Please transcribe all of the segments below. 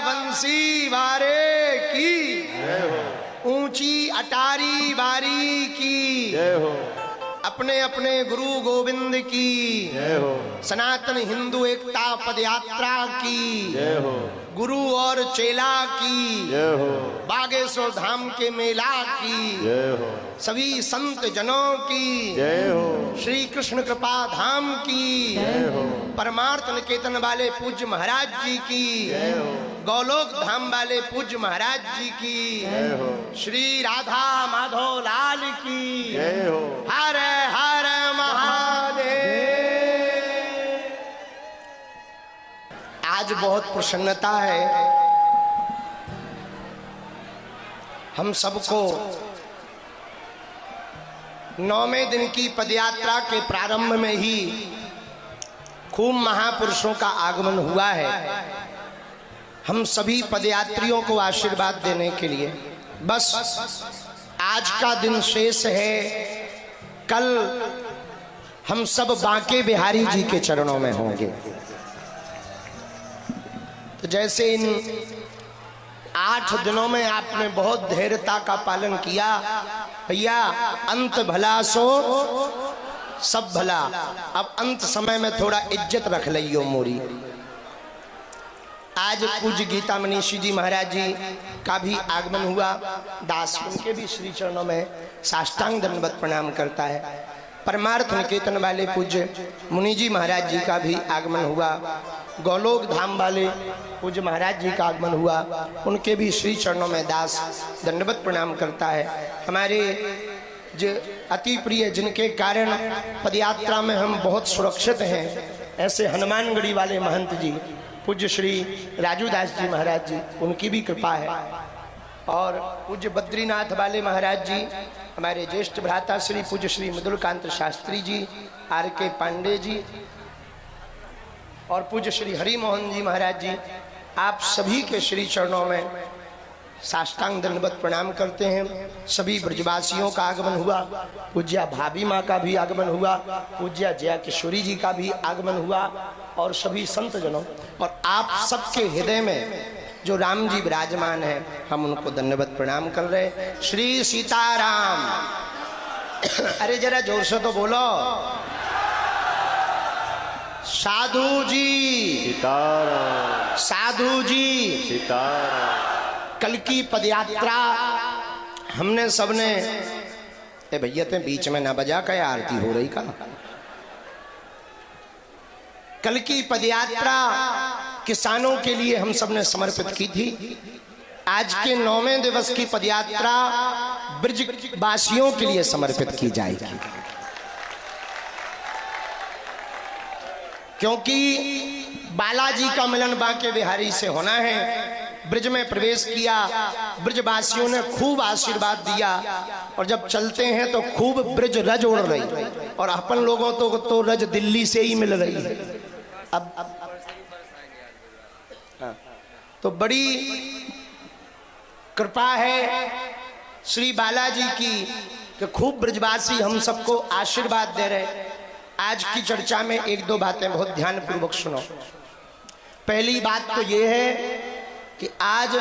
बंसी वारे की, ऊंची अटारी बारी की, अपने अपने गुरु गोविंद की, सनातन हिंदू एकता पदयात्रा की, गुरु और चेला की, बागेश्वर धाम के मेला की, सभी संत जनों की, श्री कृष्ण कृपा धाम की, परमार्थ निकेतन वाले पूज्य महाराज जी की, गौलोक धाम वाले पूज्य महाराज जी की, श्री राधा माधव लाल की, हर हर महादेव। आज बहुत प्रसन्नता है हम सबको 9वें दिन की पदयात्रा के प्रारंभ में ही खूब महापुरुषों का आगमन हुआ है। हम सभी पदयात्रियों को आशीर्वाद देने के लिए बस आज का दिन शेष है। कल हम सब बांके बिहारी जी के चरणों में होंगे। तो जैसे इन 8 दिनों में आपने बहुत धैर्यता का पालन किया, भैया अंत भला सो सब भला। अब अंत समय में थोड़ा इज्जत रख लियो मोरी। आज पूज्य गीता मनीषी जी महाराज जी का भी आगमन हुआ। दास उनके भी श्री चरणों में साष्टांग दंडवत प्रणाम करता है। परमार्थ निकेतन वाले पूज्य मुनि जी महाराज जी का भी आगमन हुआ। गौलोक धाम वाले पूज्य महाराज जी का आगमन हुआ, उनके भी श्री चरणों में दास दंडवत प्रणाम करता है। हमारे जो अति प्रिय जिनके कारण पदयात्रा में हम बहुत सुरक्षित हैं, ऐसे हनुमानगढ़ी वाले महंत जी पूज्य श्री राजूदास जी महाराज जी, उनकी भी कृपा है। और पूज्य बद्रीनाथ वाले महाराज जी, हमारे ज्येष्ठ भ्राता श्री पूज्य श्री मृदुलकांत शास्त्री जी, आर के पांडे जी और पूज्य श्री हरि मोहन जी महाराज जी, आप सभी के श्री चरणों में साष्टांग दंडवत प्रणाम करते हैं। सभी ब्रजवासियों का आगमन हुआ। पूज्या भाभी माँ का भी आगमन हुआ, पूज्या जया किशोरी जी का भी आगमन हुआ और सभी संत जनों और आप सबके हृदय में जो राम जी विराजमान है, हम उनको दंडवत प्रणाम कर रहे। श्री सीताराम। अरे जरा जोर से तो बोलो। साधु जी सीताराम, साधु जी सीताराम। कल की पदयात्रा हमने सबने, ए भैया ते बीच में ना बजा क्या आरती हो रही का। कल की पदयात्रा किसानों के लिए हम सबने समर्पित की थी। आज के 9वें दिवस की पदयात्रा ब्रजवासियों के लिए समर्पित की जाएगी, क्योंकि बालाजी का मिलन बांके बिहारी से होना है। ब्रज में प्रवेश किया, ब्रजवासियों ने खूब आशीर्वाद दिया और जब चलते हैं तो खूब ब्रज रज उड़ रही और अपन लोगों तो रज दिल्ली से ही मिल रही है। अब तो बड़ी कृपा है श्री बालाजी की कि खूब ब्रजवासी हम सबको आशीर्वाद दे रहे। आज की चर्चा में 1-2 बातें बहुत ध्यान पूर्वक सुनो। पहली बात तो ये है कि आज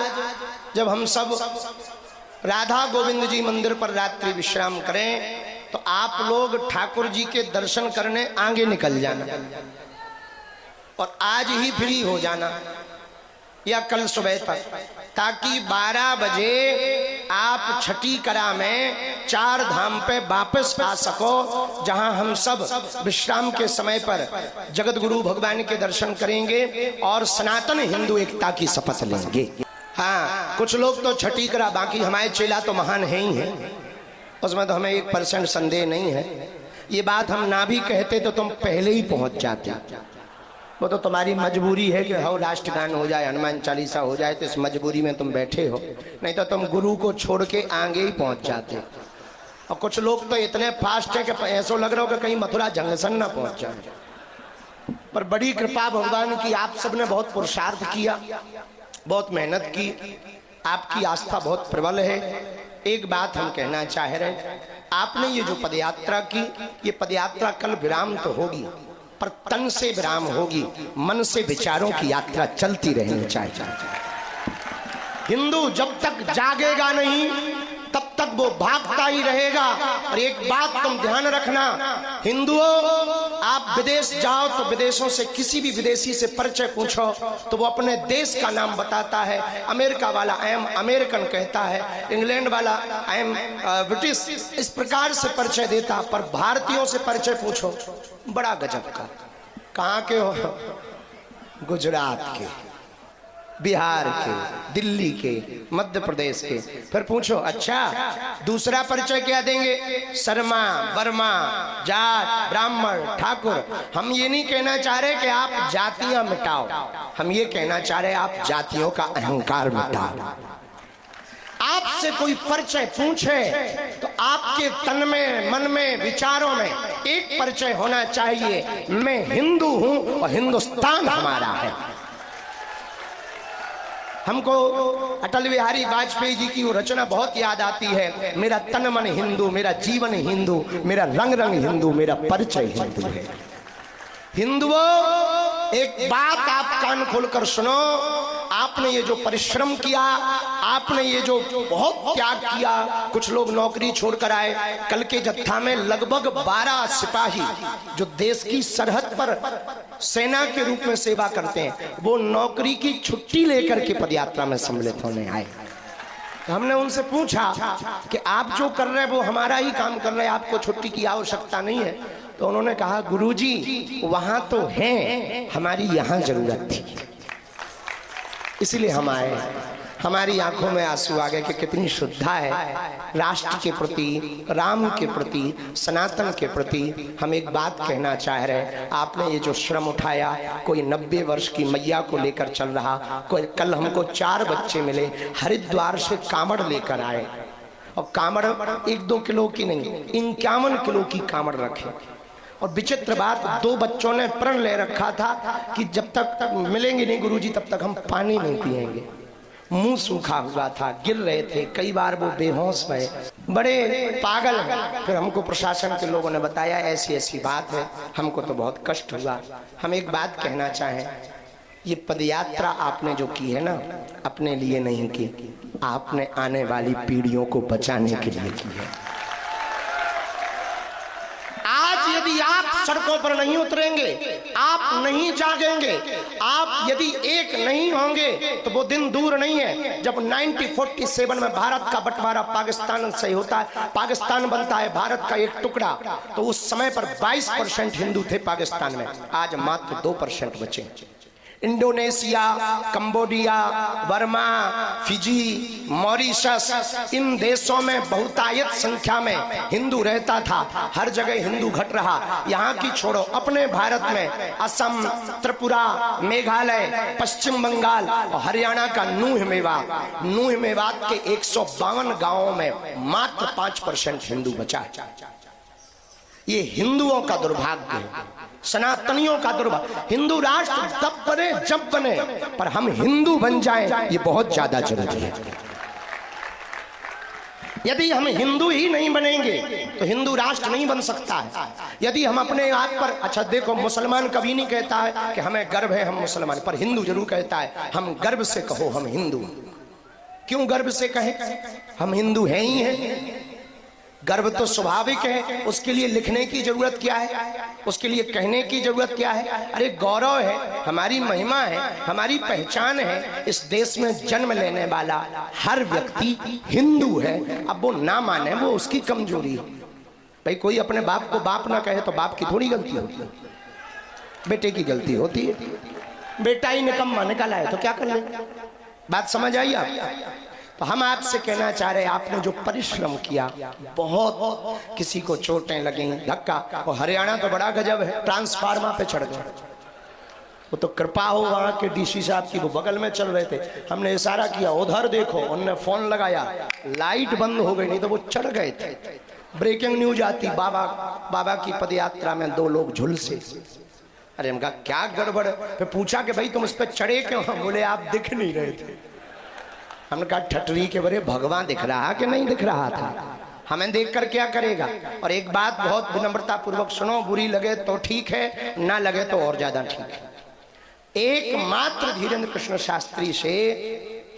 जब हम सब राधा गोविंद जी मंदिर पर रात्रि विश्राम करें तो आप लोग ठाकुर जी के दर्शन करने आगे निकल जाना और आज ही फ्री हो जाना या कल सुबह तक, ताकि 12 बजे आप छठी कला में 4 धाम पे वापस आ सको, जहां हम सब विश्राम के समय पर जगत गुरु भगवान के दर्शन करेंगे और सनातन हिंदू एकता की शपथ लेंगे। हाँ, कुछ लोग तो छठी करा, बाकी हमारे चेला तो महान है ही है, उसमें तो हमें 1% संदेह नहीं है। ये बात हम ना भी कहते तो तुम पहले ही पहुंच जाते। वो तो तुम्हारी मजबूरी है कि हो राष्ट्रगान हो जाए, हनुमान चालीसा हो जाए, तो इस मजबूरी में तुम बैठे हो, नहीं तो तुम गुरु को छोड़ के आगे ही पहुंच जाते। और कुछ लोग तो इतने फास्ट है कि ऐसा लग रहा हो कि कहीं मथुरा जंक्शन ना पहुंच जाए। पर बड़ी कृपा भगवान की, आप सबने बहुत पुरुषार्थ किया, बहुत मेहनत की, आपकी आस्था बहुत प्रबल है। एक बात हम कहना चाह रहे, आपने ये जो पदयात्रा की, ये पदयात्रा कल विराम तो होगी पर तन से विराम होगी, मन से विचारों की यात्रा चलती रहनी चाहिए। हिंदू जब तक जागेगा नहीं तब तक वो भागता ही रहेगा। और एक बात तुम ध्यान रखना हिंदुओं, आप विदेश जाओ तो विदेशों से किसी भी विदेशी से परिचय पूछो तो वो अपने देश का नाम बताता है। अमेरिका वाला आई एम अमेरिकन कहता है, इंग्लैंड वाला आई एम ब्रिटिश, इस प्रकार से परिचय देता। पर भारतीयों से परिचय पूछो, बड़ा गजब का, कहाँ के हो? गुजरात के, बिहार के, दिल्ली के, मध्य प्रदेश के। फिर पूछो अच्छा दूसरा परिचय क्या देंगे? शर्मा, वर्मा, जाट, ब्राह्मण, ठाकुर। हम ये नहीं कहना चाह रहे कि आप जातियां मिटाओ, हम ये कहना चाह रहे आप जातियों का अहंकार मिटाओ। आपसे कोई परिचय पूछे तो आपके तन में, मन में, विचारों में एक परिचय होना चाहिए, मैं हिंदू हूं और हिंदुस्तान हमारा है। हमको अटल बिहारी वाजपेयी जी की वो रचना बहुत याद आती है, मेरा तन मन हिंदू, मेरा जीवन हिंदू, मेरा रंग रंग हिंदू, मेरा परिचय हिंदू है। हिंदुओं एक बात आप कान खोलकर सुनो, आपने ये जो परिश्रम किया, आपने ये जो बहुत त्याग किया, कुछ लोग नौकरी छोड़कर आए, कल के जत्था में लगभग 12 सिपाही जो देश की सरहद पर सेना के रूप में सेवा करते हैं, वो नौकरी की छुट्टी लेकर के पदयात्रा में सम्मिलित होने आए। तो हमने उनसे पूछा कि आप जो कर रहे हैं वो हमारा ही काम कर रहे हैं, आपको छुट्टी की आवश्यकता नहीं है। तो उन्होंने कहा गुरुजी वहां तो हैं, हमारी यहाँ जरूरत थी, इसलिए हम आए। हमारी आंखों में आंसू आ गए कि कितनी श्रद्धा है राष्ट्र के प्रति, राम के प्रति, सनातन के प्रति। हम एक बात कहना चाह रहे, आपने ये जो श्रम उठाया, कोई 90 वर्ष की मैया को लेकर चल रहा, कोई कल हमको 4 बच्चे मिले हरिद्वार से कांवड़ लेकर आए, और कांवड़ 1-2 किलो की नहीं, 51 किलो की कांवड़ रखे। और विचित्र बात, 2 बच्चों ने प्रण ले रखा था कि जब तक मिलेंगे नहीं गुरुजी तब तक हम पानी नहीं पिएंगे। मुंह सूखा हुआ था, गिर रहे थे, कई बार वो बेहोश हुए, बड़े पागल हैं। फिर हमको प्रशासन के लोगों ने बताया ऐसी ऐसी बात है, हमको तो बहुत कष्ट हुआ। हम एक बात कहना चाहें, ये पदयात्रा आपने जो की है ना, अपने लिए नहीं की, आपने आने वाली पीढ़ियों को बचाने के लिए की है। आज यदि आप सड़कों पर नहीं उतरेंगे, आप नहीं जागेंगे, आप यदि एक नहीं होंगे तो वो दिन दूर नहीं है जब 1947 में भारत का बंटवारा पाकिस्तान से होता है, पाकिस्तान बनता है भारत का एक टुकड़ा। तो उस समय पर 22% हिंदू थे पाकिस्तान में, आज मात्र 2% बचे। Indonesia, Cambodia, Burma, Fiji, Mauritius, इन देशों में बहुतायत संख्या में हिंदू रहता था, हर जगह हिंदू घट रहा। यहाँ की छोड़ो, अपने भारत में असम, त्रिपुरा, मेघालय, पश्चिम बंगाल और हरियाणा का नूह मेवात के 152 गांवों में मात्र 5% हिंदू बचा। ये हिंदुओं का दुर्भाग्य है, सनातनियों का दुर्भाग्य। हिंदू राष्ट्र तब बने जब बने, पर हम हिंदू बन जाएं ये बहुत ज्यादा जरूरी है। यदि हम हिंदू ही नहीं बनेंगे तो हिंदू राष्ट्र नहीं बन सकता है। यदि हम अपने आप पर, अच्छा देखो, मुसलमान कभी नहीं कहता है कि हमें गर्व है हम मुसलमान, पर हिंदू जरूर कहता है हम गर्व से कहो हम हिंदू। क्यों गर्व से कहें? हम हिंदू हैं ही हैं। गर्व तो स्वाभाविक है, उसके लिए लिखने की जरूरत क्या है, उसके लिए कहने की जरूरत क्या है? अरे गौरव है, हमारी महिमा है, हमारी पहचान है। इस देश में जन्म लेने वाला हर व्यक्ति हिंदू है। अब वो ना माने वो उसकी कमजोरी है। भाई कोई अपने बाप को बाप ना कहे तो बाप की थोड़ी गलती होती है, बेटे की गलती होती है। बेटा ही निकम्मा निकाला है तो क्या कर ले? बात समझ आई आप? तो हम आपसे कहना चाह रहे हैं, आपने जो परिश्रम किया, बहुत किसी को चोटें लगी, धक्का। और हरियाणा तो बड़ा गजब है, ट्रांसफार्मर पे चढ़ गए। वो तो कृपा हो वहां के डीसी साहब की, वो बगल में चल रहे थे, हमने इशारा किया उधर देखो, उन्होंने फोन लगाया, लाइट बंद हो गई, नहीं तो वो चढ़ गए थे। ब्रेकिंग न्यूज आती, बाबा की पदयात्रा में 2 लोग झुलसे। अरे हम कहा क्या गड़बड़? फिर पूछा कि भाई तुम इस पर चढ़े क्यों? बोले आप दिख नहीं रहे थे। हमने कहा ठटरी के बड़े भगवान दिख रहा कि नहीं दिख रहा था? हमें देखकर क्या करेगा? और एक बात बहुत विनम्रता पूर्वक सुनो, बुरी लगे तो ठीक है, ना लगे तो और ज्यादा ठीक है। एकमात्र धीरेन्द्र कृष्ण शास्त्री से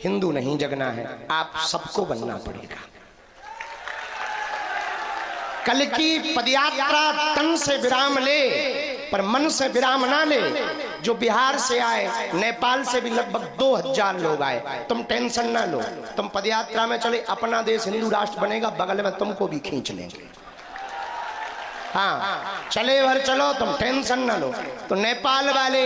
हिंदू नहीं जगना है, आप सबको बनना पड़ेगा। कल की पदयात्रा तन से विराम ले पर मन से विराम ना ले। जो बिहार से आए, नेपाल से भी लगभग 2000 लोग आए, तुम टेंशन ना लो। तुम पदयात्रा में चले, अपना देश हिंदू राष्ट्र बनेगा, बगल में तुमको भी खींच लेंगे। हाँ, चले भर चलो, तुम टेंशन ना लो। तो नेपाल वाले,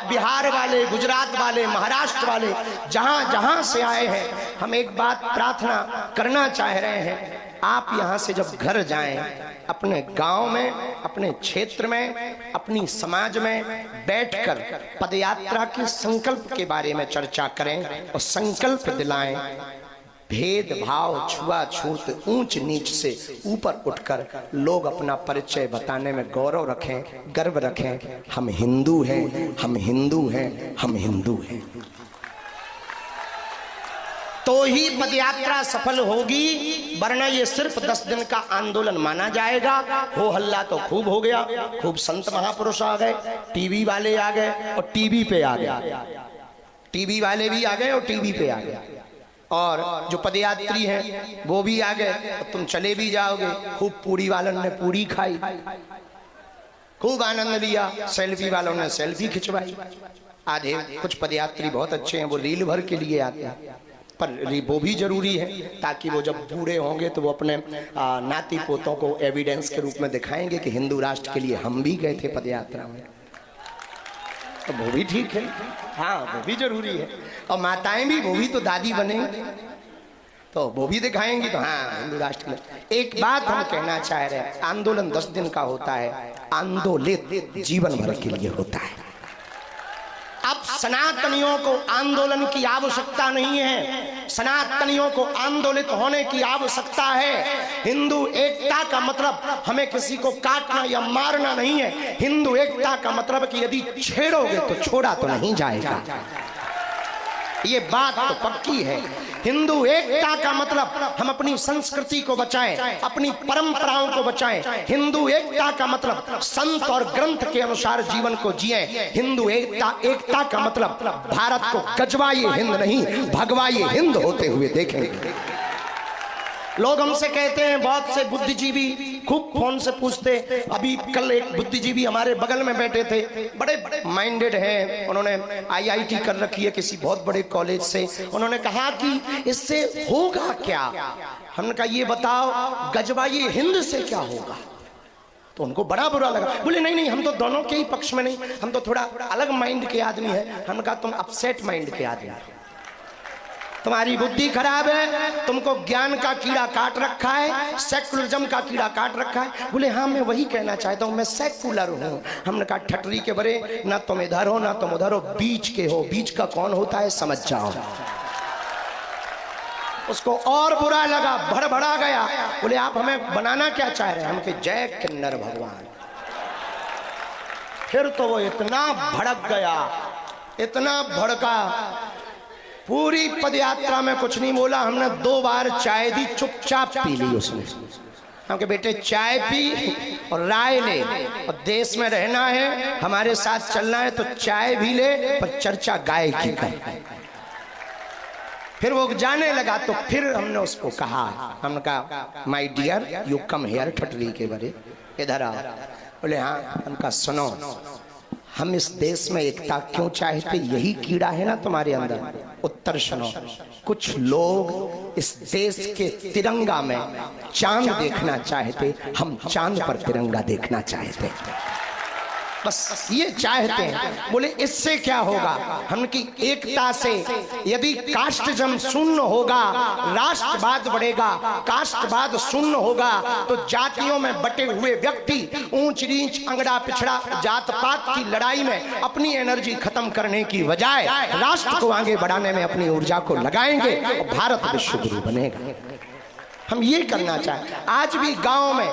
बिहार वाले, गुजरात वाले, महाराष्ट्र वाले, जहां जहां से आए हैं, हम एक बात प्रार्थना करना चाह रहे हैं, आप यहां से जब घर जाएं, अपने गांव में, अपने क्षेत्र में, अपनी समाज में बैठकर पदयात्रा के संकल्प के बारे में चर्चा करें और संकल्प दिलाएं। भेदभाव, छुआछूत, ऊंच नीच से ऊपर उठकर लोग अपना परिचय बताने में गौरव रखें, गर्व रखें। हम हिंदू हैं, हम हिंदू हैं, हम हिंदू हैं। तो ही पदयात्रा सफल होगी, वरना ये सिर्फ 10 दिन का आंदोलन माना जाएगा। हो हल्ला तो खूब हो गया, खूब संत महापुरुष आ गए, टीवी वाले आ गए और टीवी पे आ गए, टीवी वाले भी आ गए और टीवी पे आ गए, और जो पदयात्री हैं वो भी आ गए, और तुम चले भी जाओगे। खूब पूरी वालों ने पूरी खाई, खूब आनंद लिया, सेल्फी वालों ने सेल्फी खिंचवाई। आधे कुछ पदयात्री बहुत अच्छे हैं, वो रील भर के लिए आते हैं, पर वो भी जरूरी है ताकि वो जब बूढ़े होंगे तो वो अपने नाती पोतों को एविडेंस के रूप में दिखाएंगे कि हिंदू राष्ट्र के लिए हम भी गए थे पदयात्रा में। तो वो भी ठीक है, हाँ वो भी जरूरी है। और माताएं भी, वो भी तो दादी बनेंगी, तो वो भी दिखाएंगी, तो हाँ हिंदू राष्ट्र में। एक बात हम कहना चाह रहे हैं, आंदोलन 10 दिन का होता है, आंदोलित जीवन भर के लिए होता है। अब सनातनियों को आंदोलन की आवश्यकता नहीं है, सनातनियों को आंदोलित होने की आवश्यकता है। हिंदू एकता का मतलब हमें किसी को काटना या मारना नहीं है। हिंदू एकता का मतलब कि यदि छेड़ोगे तो छोड़ा तो नहीं जाएगा, ये बात तो पक्की है। हिंदू एकता का मतलब हम अपनी संस्कृति को बचाएं, अपनी परंपराओं को बचाएं। हिंदू एकता का मतलब संत और ग्रंथ के अनुसार जीवन को जिएं। हिंदू एकता का मतलब भारत को गजवाए हिंद नहीं, भगवाए हिंद होते हुए देखेंगे। लोग हमसे कहते हैं, बहुत से बुद्धिजीवी खूब फोन से पूछते। अभी कल एक बुद्धिजीवी हमारे बगल में बैठे थे, बड़े माइंडेड हैं, उन्होंने IIT कर रखी है किसी बहुत बड़े कॉलेज से। उन्होंने कहा कि इससे होगा क्या? हमने कहा ये बताओ, गजवाए हिंद से क्या होगा? तो उनको बड़ा बुरा लगा, बोले नहीं नहीं, हम तो दोनों के ही पक्ष में नहीं, हम तो थोड़ा अलग माइंड के आदमी है। हमने कहा तुम अपसेट माइंड के आदमी, तुम्हारी बुद्धि खराब है, तुमको ज्ञान का कीड़ा काट रखा है, सेकुलरिज्म का कीड़ा काट रखा है। बोले हाँ मैं वही कहना चाहता हूँ, मैं सेकुलर हूँ। हमने कहा ठटरी के बरे, ना तुम इधर हो ना तुम उधर हो, बीच के हो। बीच का कौन होता है समझ जाओ। उसको और बुरा लगा, भड़बड़ा गया। बोले आप हमें बनाना क्या चाह रहे हैं? हम कहे जय किन्नर भगवान। फिर तो वो इतना भड़क गया, इतना भड़का, पूरी पदयात्रा में कुछ नहीं बोला। हमने 2 बार चाय दी, चुपचाप पी ली उसने। हम कहे बेटे चाय पी और राय ले, और देश में रहना है, हमारे साथ चलना है तो चाय भी ले, पर चर्चा गाय की कर। फिर वो जाने लगा, तो फिर हमने उसको कहा, हमने कहा my dear you come here, ठटरी के बरे इधर आओ। बोले हाँ। उनका सुनो, हम इस देश में एकता क्यों चाहते? यही कीड़ा है ना तुम्हारे अंदर। उत्तर सुनो, कुछ लोग इस देश के तिरंगा में चांद देखना चाहते, हम चांद पर तिरंगा देखना चाहते, बस ये चाहते हैं। बोले इससे क्या होगा? हमकी एकता से यदि कास्टिज्म शून्य होगा, राष्ट्रवाद बढ़ेगा। कास्टवाद शून्य होगा तो जातियों में बटे हुए व्यक्ति ऊंच नीच, अंगड़ा पिछड़ा, जात पात की लड़ाई में अपनी एनर्जी खत्म करने की बजाय राष्ट्र को आगे बढ़ाने में अपनी ऊर्जा को लगाएंगे और भारत विश्व गुरु बनेगा। हम ये करना चाहें। आज भी गांव में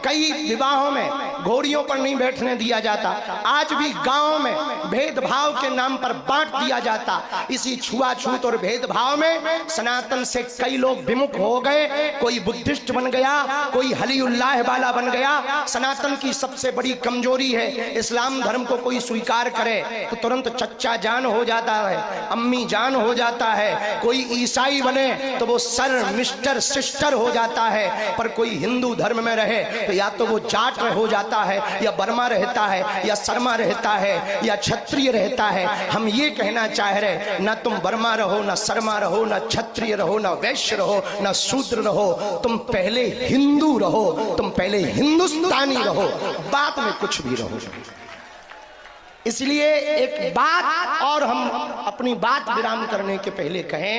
कई विवाहों में घोड़ियों पर नहीं बैठने दिया जाता, आज भी गांव में भेदभाव के नाम पर बांट दिया जाता। इसी छुआछूत और भेदभाव में सनातन से कई लोग विमुख हो गए, कोई बुद्धिस्ट बन गया, कोई हलीउल्लाह वाला बन गया। सनातन की सबसे बड़ी कमजोरी है, इस्लाम धर्म को कोई स्वीकार करे तो तुरंत चच्चा जान हो जाता है, अम्मी जान हो जाता है। कोई ईसाई बने तो वो सर, मिस्टर, सिस्टर हो जाता है। पर कोई हिंदू धर्म में रहे तो या तो वो जाट हो जाता है, या बर्मा रहता है, या शर्मा रहता है, या क्षत्रिय रहता है। हम ये कहना चाह रहे, ना तुम बर्मा रहो, ना शर्मा रहो, ना क्षत्रिय रहो, ना वैश्य रहो, ना शूद्र रहो, तुम पहले हिंदू रहो, तुम पहले हिंदुस्तानी रहो, बाद में कुछ भी रहो। इसलिए एक बात और हम अपनी बात विराम करने के पहले कहें,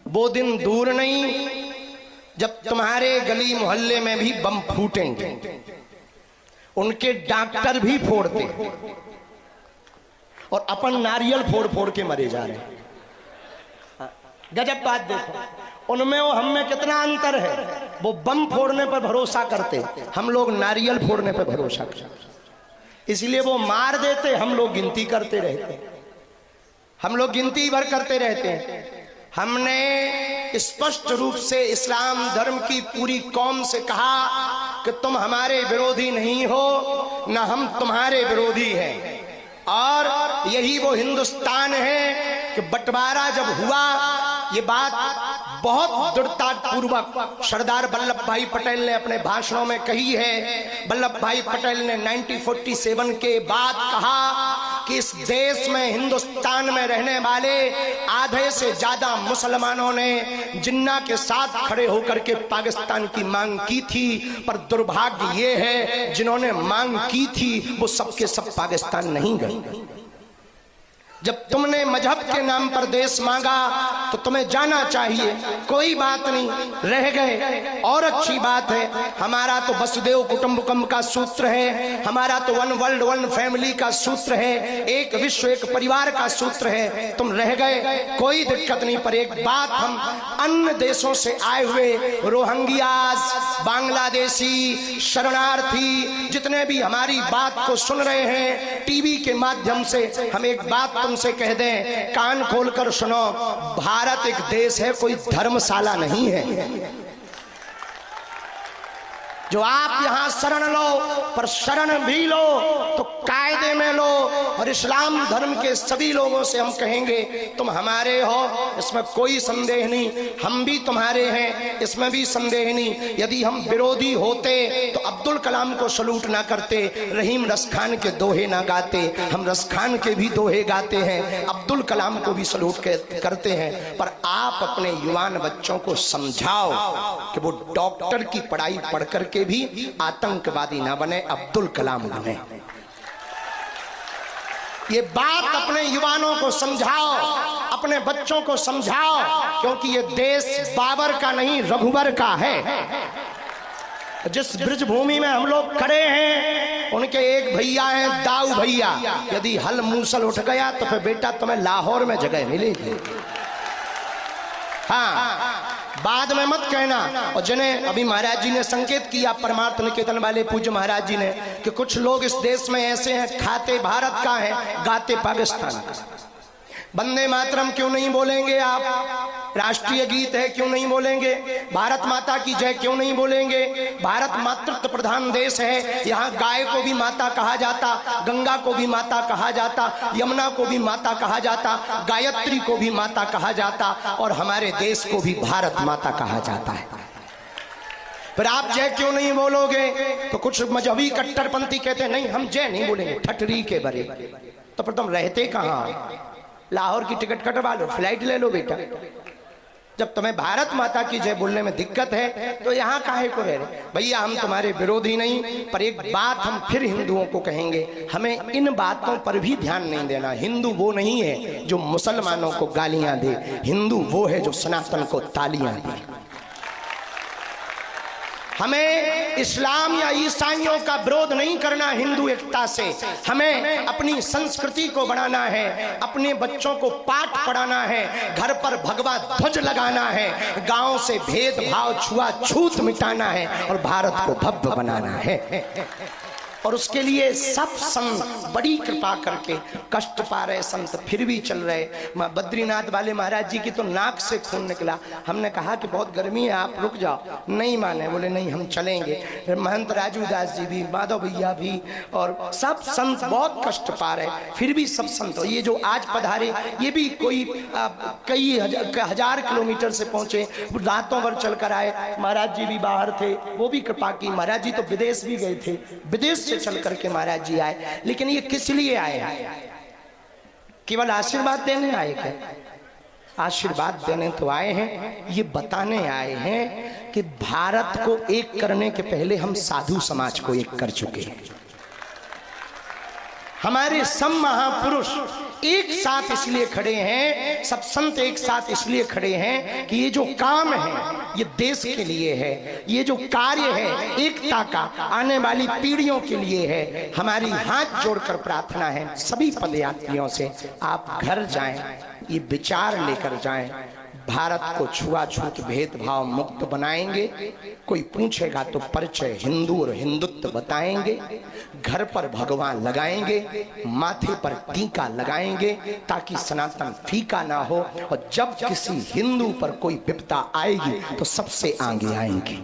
वो दिन दूर नहीं जब तुम्हारे गली मोहल्ले में भी बम फूटेंगे, उनके डॉक्टर भी फोड़ते और अपन नारियल फोड़ फोड़ के मरे जा रहे हैं। गजब बात देखो, उनमें और हम में कितना अंतर है। वो बम फोड़ने पर भरोसा करते, हम लोग नारियल फोड़ने पर भरोसा करते। इसलिए वो मार देते, हम लोग गिनती करते रहते, हम लोग गिनती भर करते रहते हैं। हमने स्पष्ट रूप से इस्लाम धर्म की पूरी कौम से कहा कि तुम हमारे विरोधी नहीं हो, ना हम तुम्हारे विरोधी हैं। और यही वो हिंदुस्तान है कि बंटवारा जब हुआ, ये बात बहुत दृढ़ता पूर्वक सरदार वल्लभ भाई पटेल ने अपने भाषणों में कही है। वल्लभ भाई पटेल ने 1947 के बाद कहा कि इस देश में, हिंदुस्तान में रहने वाले आधे से ज्यादा मुसलमानों ने जिन्ना के साथ खड़े होकर के पाकिस्तान की मांग की थी। पर दुर्भाग्य ये है, जिन्होंने मांग की थी वो सबके सब पाकिस्तान नहीं गए। जब तुमने मजहब के नाम पर देश मांगा तो तुम्हें जाना चाहिए, कोई बात नहीं, रह गए और अच्छी बात है। हमारा तो वसुदेव कुटुंबकम का सूत्र है, हमारा तो वन वर्ल्ड वन फैमिली का सूत्र है, एक विश्व एक परिवार का सूत्र है। तुम रह गए, कोई दिक्कत नहीं। पर एक बात, हम अन्य देशों से आए हुए रोहिंग्यास, बांग्लादेशी, शरणार्थी जितने भी हमारी बात को सुन रहे हैं टीवी के माध्यम से, हम एक बात तुमसे कह दें, कान खोलकर सुनो, भारत एक देश है, कोई धर्मशाला नहीं है। जो आप यहां शरण लो, पर शरण भी लो तो कायदे में लो। और इस्लाम धर्म के सभी लोगों से हम कहेंगे, तुम हमारे हो, इसमें कोई संदेह नहीं, हम भी तुम्हारे हैं, इसमें भी संदेह नहीं। यदि हम विरोधी होते तो अब्दुल कलाम को सलूट ना करते, रहीम रस खान के दोहे ना गाते। हम रस खान के भी दोहे गाते हैं, अब्दुल कलाम को भी सलूट करते हैं। पर आप अपने युवान बच्चों को समझाओ कि वो डॉक्टर की पढ़ाई पढ़ करके भी आतंकवादी ना बने, अब्दुल कलाम बने। ये बात अपने युवानों को समझाओ, अपने बच्चों को समझाओ, क्योंकि ये देश बाबर का नहीं, रघुवर का है। जिस ब्रज भूमि में हम लोग खड़े हैं, उनके एक भैया हैं दाऊ भैया। यदि हल मूसल उठ गया तो फिर बेटा तुम्हें लाहौर में जगह मिलेगी। हाँ, बाद में मत कहना। और जिन्हें अभी महाराज जी ने संकेत किया, परमार्थ निकेतन वाले पूज्य महाराज जी ने, कि कुछ लोग इस देश में ऐसे हैं, खाते भारत का है, गाते पाकिस्तान का। वंदे मातरम क्यों नहीं बोलेंगे आप? राष्ट्रीय गीत है क्यों नहीं बोलेंगे? भारत माता की जय क्यों नहीं बोलेंगे? भारत मातृत्व प्रधान देश है, यहाँ गाय को भी माता कहा जाता, गंगा को भी माता कहा जाता, यमुना को भी माता कहा जाता, गायत्री को भी माता कहा जाता, और हमारे देश को भी भारत माता कहा जाता है। फिर आप जय क्यों नहीं बोलोगे? तो कुछ मजहबी कट्टरपंथी कहते हैं नहीं हम जय नहीं बोलेंगे, ठटरी के बरे। तो फिर तुम रहते कहाँ? लाहौर की टिकट कटवा लो, फ्लाइट ले लो बेटा। जब तुम्हें भारत माता की जय बोलने में दिक्कत है तो यहाँ काहे को रह रहे? भैया हम तुम्हारे विरोधी नहीं, पर एक बात हम फिर हिंदुओं को कहेंगे, हमें इन बातों पर भी ध्यान नहीं देना। हिंदू वो नहीं है जो मुसलमानों को गालियां दे, हिंदू वो है जो सनातन को तालियां दे। हमें इस्लाम या ईसाइयों का विरोध नहीं करना हिंदू एकता से, हमें अपनी संस्कृति को बढ़ाना है, अपने बच्चों को पाठ पढ़ाना है, घर पर भगवा ध्वज लगाना है, गांव से भेदभाव छुआछूत मिटाना है और भारत को भव्य बनाना है। और उसके लिए सब संत बड़ी कृपा करके, कष्ट पा रहे संत फिर भी चल रहे। बद्रीनाथ वाले महाराज जी की तो नाक से खून निकला। हमने कहा कि बहुत गर्मी है, आप रुक जाओ, नहीं माने, बोले नहीं हम चलेंगे। महंत राजू दास जी भी, माधव भैया भी और सब संत बहुत कष्ट पा रहे, फिर भी सब संत, ये जो आज पधारे ये भी कोई कई हजार किलोमीटर से पहुंचे, रातों भर चल कर आए। महाराज जी भी बाहर थे, वो भी कृपा की। महाराज जी तो विदेश भी गए थे, विदेश से चल करके महाराज जी आए। लेकिन ये किस लिए आए हैं? केवल आशीर्वाद देने आए क्या? आशीर्वाद देने तो आए हैं, ये बताने आए हैं कि भारत को एक करने के पहले हम साधु समाज को एक कर चुके हैं। हमारे सब महापुरुष एक साथ इसलिए खड़े हैं, सब संत एक साथ इसलिए खड़े हैं कि ये जो काम है ये देश के लिए है, ये जो कार्य है एकता का आने वाली पीढ़ियों के लिए है। हमारी हाथ जोड़कर प्रार्थना है सभी पदयात्रियों से, आप घर जाएं, ये विचार लेकर जाएं, भारत को छुआछूत भेदभाव मुक्त बनाएंगे। कोई पूछेगा तो परिचय हिंदू और हिंदुत्व बताएंगे, घर पर भगवान लगाएंगे, माथे पर टीका लगाएंगे ताकि सनातन फीका ना हो। और जब किसी हिंदू पर कोई विपदा आएगी तो सबसे आगे आएंगे।